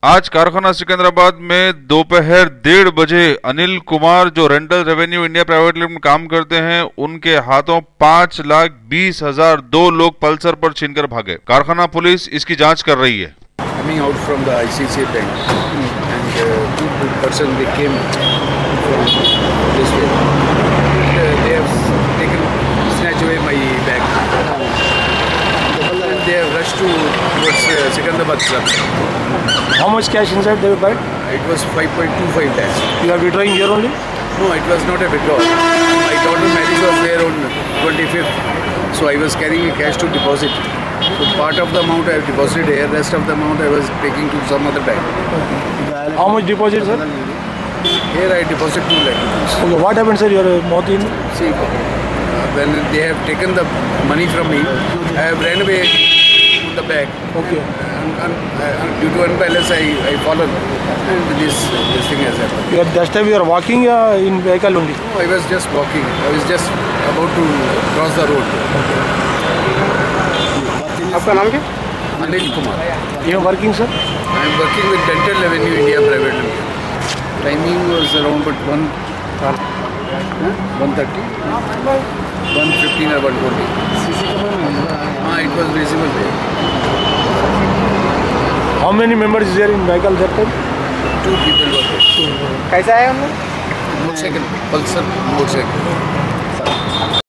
आज कारखाना सिकंदराबाद में दोपहर 1:30 बजे अनिल कुमार जो rental revenue India private limited में काम करते हैं उनके हाथों 5,20,000 दो लोग पल्सर पर छीनकर भागे। कारखाना पुलिस इसकी जांच कर रही है। Coming out from the ICICI bank and two person they came from this way. They have taken snatch away my bag. And they have rushed towards Secunderabad club. How much cash inside the bag? It was 5.25 lakhs. You are withdrawing here only? No, it was not a withdrawal. My daughter marriage was there on 25th, so I was carrying a cash to deposit. So part of the amount I have deposited here, rest of the amount I was taking to some other bank. How much deposit, sir? Here I deposit 2 lakh rupees. Okay, what happened, sir? You are not in? See, when they have taken the money from me, I have ran away to the bag. Okay. And due to unbalance, I fallen, and this thing has happened. You are, that time you are walking in vehicle only? No, I was just walking. I was just about to cross the road. आपका नाम क्या? Anil Kumar. You are working, sir? I am working with Dental Revenue India Private Limited. Timing was around but 1:30, 1:15 or 1:20. It was visible there. How many members is there in vehicle that time? 2 people were there. कैसा है हम लोग? Motorcycle, Pulsar motorcycle.